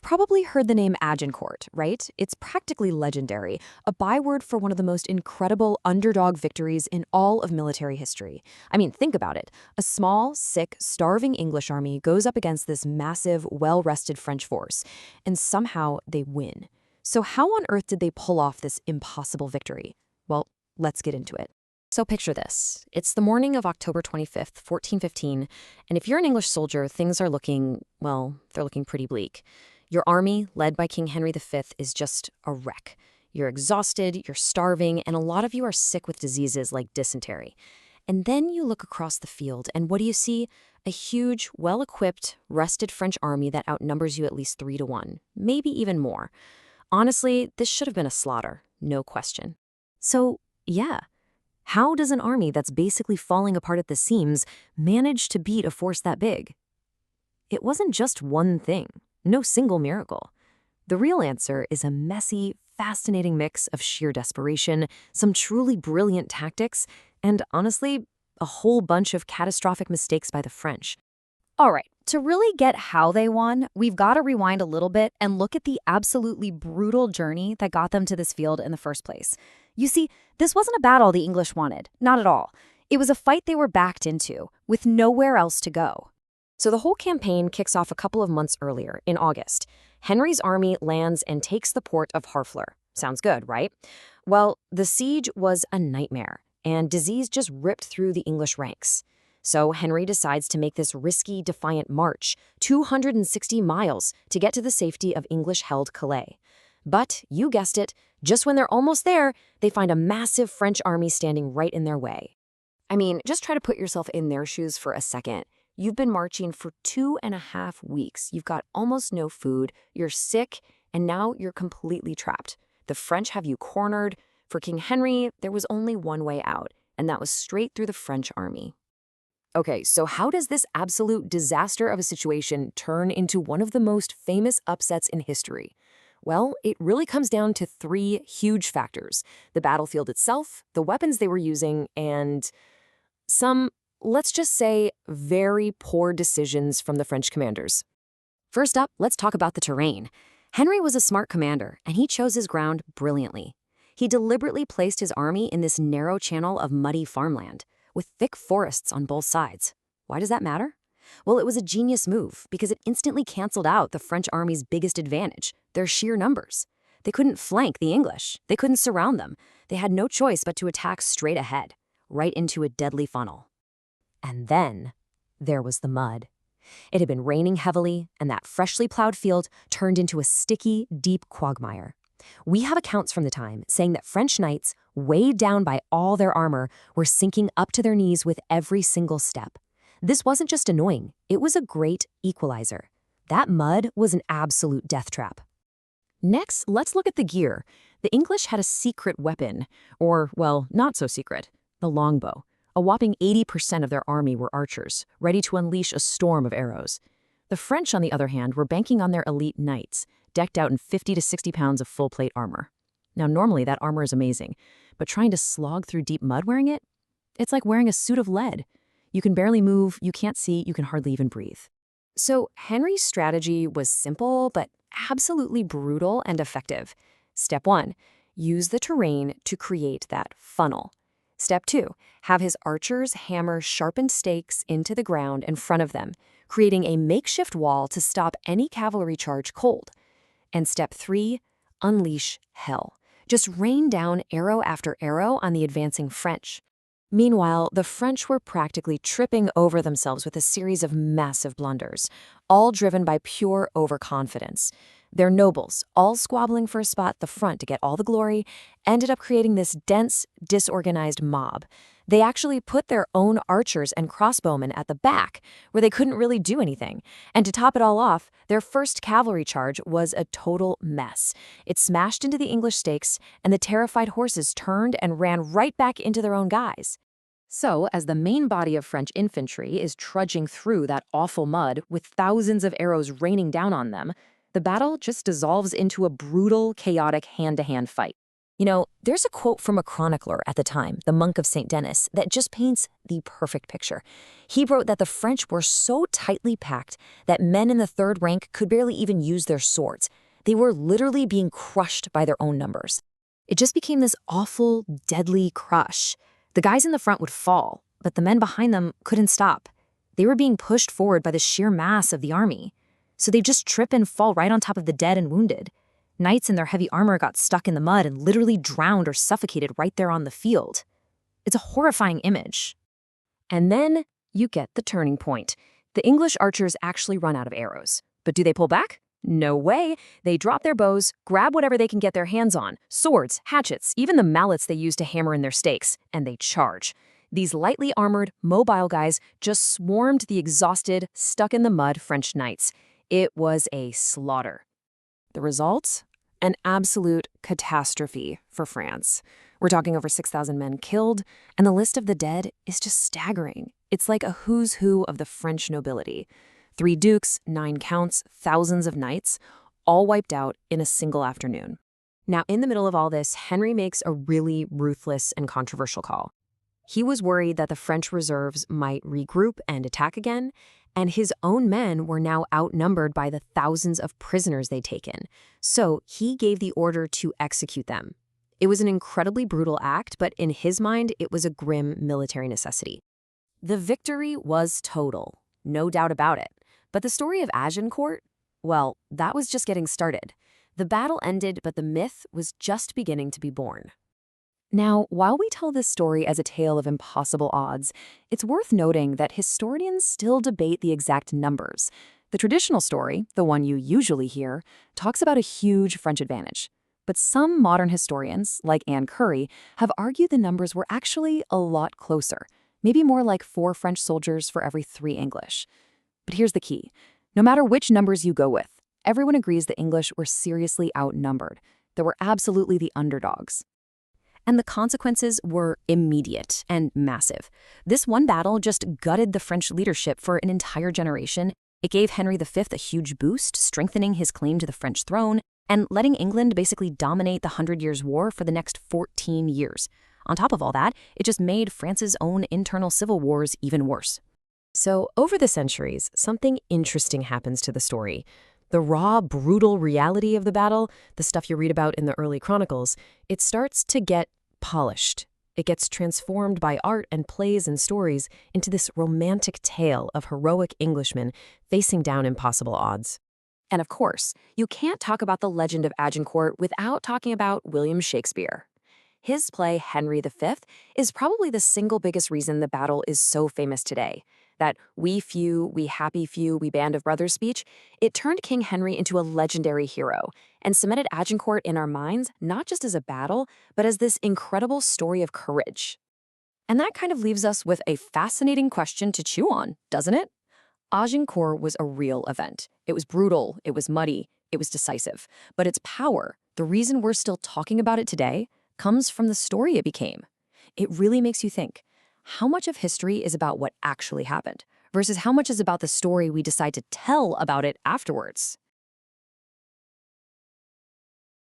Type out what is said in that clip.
probably heard the name Agincourt, right? It's practically legendary, a byword for one of the most incredible underdog victories in all of military history. I mean, think about it. A small, sick, starving English army goes up against this massive, well-rested French force, and somehow they win. So how on earth did they pull off this impossible victory? Well, let's get into it. So picture this. It's the morning of October 25th, 1415, and if you're an English soldier, things are looking, well, they're looking pretty bleak. Your army, led by King Henry V, is just a wreck. You're exhausted, you're starving, and a lot of you are sick with diseases like dysentery. And then you look across the field, and what do you see? A huge, well-equipped, rested French army that outnumbers you at least 3-1, maybe even more. Honestly, this should have been a slaughter, no question. So, yeah. How does an army that's basically falling apart at the seams manage to beat a force that big? It wasn't just one thing, no single miracle. The real answer is a messy, fascinating mix of sheer desperation, some truly brilliant tactics, and honestly, a whole bunch of catastrophic mistakes by the French. All right, to really get how they won, we've got to rewind a little bit and look at the absolutely brutal journey that got them to this field in the first place. You see, this wasn't a battle the English wanted, not at all. It was a fight they were backed into, with nowhere else to go. So the whole campaign kicks off a couple of months earlier, in August. Henry's army lands and takes the port of Harfleur. Sounds good, right? Well, the siege was a nightmare, and disease just ripped through the English ranks. So Henry decides to make this risky, defiant march, 260 miles, to get to the safety of English-held Calais. But, you guessed it, just when they're almost there, they find a massive French army standing right in their way. I mean, just try to put yourself in their shoes for a second. You've been marching for 2.5 weeks. You've got almost no food, you're sick, and now you're completely trapped. The French have you cornered. For King Henry, there was only one way out, and that was straight through the French army. Okay, so how does this absolute disaster of a situation turn into one of the most famous upsets in history? Well, it really comes down to 3 huge factors: the battlefield itself, the weapons they were using, and some, let's just say, very poor decisions from the French commanders. First up, let's talk about the terrain. Henry was a smart commander, and he chose his ground brilliantly. He deliberately placed his army in this narrow channel of muddy farmland, with thick forests on both sides. Why does that matter? Well, it was a genius move because it instantly canceled out the French army's biggest advantage, their sheer numbers. They couldn't flank the English. They couldn't surround them. They had no choice but to attack straight ahead, right into a deadly funnel. And then there was the mud. It had been raining heavily, and that freshly plowed field turned into a sticky, deep quagmire. We have accounts from the time saying that French knights, weighed down by all their armor, were sinking up to their knees with every single step. This wasn't just annoying, it was a great equalizer. That mud was an absolute death trap. Next, let's look at the gear. The English had a secret weapon, or, well, not so secret, the longbow. A whopping 80% of their army were archers, ready to unleash a storm of arrows. The French, on the other hand, were banking on their elite knights, decked out in 50 to 60 pounds of full-plate armor. Now, normally that armor is amazing, but trying to slog through deep mud wearing it? It's like wearing a suit of lead. You can barely move, you can't see, you can hardly even breathe. So Henry's strategy was simple, but absolutely brutal and effective. Step 1, use the terrain to create that funnel. Step 2, have his archers hammer sharpened stakes into the ground in front of them, creating a makeshift wall to stop any cavalry charge cold. And step 3, unleash hell. Just rain down arrow after arrow on the advancing French. Meanwhile, the French were practically tripping over themselves with a series of massive blunders, all driven by pure overconfidence. Their nobles, all squabbling for a spot at the front to get all the glory, ended up creating this dense, disorganized mob. They actually put their own archers and crossbowmen at the back, where they couldn't really do anything. And to top it all off, their first cavalry charge was a total mess. It smashed into the English stakes, and the terrified horses turned and ran right back into their own guys. So, as the main body of French infantry is trudging through that awful mud with thousands of arrows raining down on them, the battle just dissolves into a brutal, chaotic hand-to-hand fight. There's a quote from a chronicler at the time, the monk of St. Denis, that just paints the perfect picture. He wrote that the French were so tightly packed that men in the third rank could barely even use their swords. They were literally being crushed by their own numbers. It just became this awful, deadly crush. The guys in the front would fall, but the men behind them couldn't stop. They were being pushed forward by the sheer mass of the army. So they'd just trip and fall right on top of the dead and wounded. Knights in their heavy armor got stuck in the mud and literally drowned or suffocated right there on the field. It's a horrifying image. And then you get the turning point. The English archers actually run out of arrows. But do they pull back? No way. They drop their bows, grab whatever they can get their hands on, swords, hatchets, even the mallets they use to hammer in their stakes, and they charge. These lightly armored, mobile guys just swarmed the exhausted, stuck-in-the-mud French knights. It was a slaughter. The result? An absolute catastrophe for France. We're talking over 6,000 men killed, and the list of the dead is just staggering. It's like a who's who of the French nobility. 3 dukes, 9 counts, thousands of knights, all wiped out in a single afternoon. Now, in the middle of all this, Henry makes a really ruthless and controversial call. He was worried that the French reserves might regroup and attack again, and his own men were now outnumbered by the thousands of prisoners they'd taken. So he gave the order to execute them. It was an incredibly brutal act, but in his mind, it was a grim military necessity. The victory was total, no doubt about it. But the story of Agincourt, well, that was just getting started. The battle ended, but the myth was just beginning to be born. Now, while we tell this story as a tale of impossible odds, it's worth noting that historians still debate the exact numbers. The traditional story, the one you usually hear, talks about a huge French advantage. But some modern historians, like Anne Curry, have argued the numbers were actually a lot closer, maybe more like 4 French soldiers for every 3 English. But here's the key. No matter which numbers you go with, everyone agrees the English were seriously outnumbered. They were absolutely the underdogs. And the consequences were immediate and massive. This one battle just gutted the French leadership for an entire generation. It gave Henry V a huge boost, strengthening his claim to the French throne, and letting England basically dominate the 100 Years' War for the next 14 years. On top of all that, it just made France's own internal civil wars even worse. So, over the centuries, something interesting happens to the story. The raw, brutal reality of the battle, the stuff you read about in the early chronicles, it starts to get polished. It gets transformed by art and plays and stories into this romantic tale of heroic Englishmen facing down impossible odds. And of course, you can't talk about the legend of Agincourt without talking about William Shakespeare. His play, Henry V, is probably the single biggest reason the battle is so famous today. That we few, we happy few, we band of brothers speech, it turned King Henry into a legendary hero and cemented Agincourt in our minds not just as a battle, but as this incredible story of courage. And that kind of leaves us with a fascinating question to chew on, doesn't it? Agincourt was a real event. It was brutal, it was muddy, it was decisive. But its power, the reason we're still talking about it today, comes from the story it became. It really makes you think. How much of history is about what actually happened versus how much is about the story we decide to tell about it afterwards?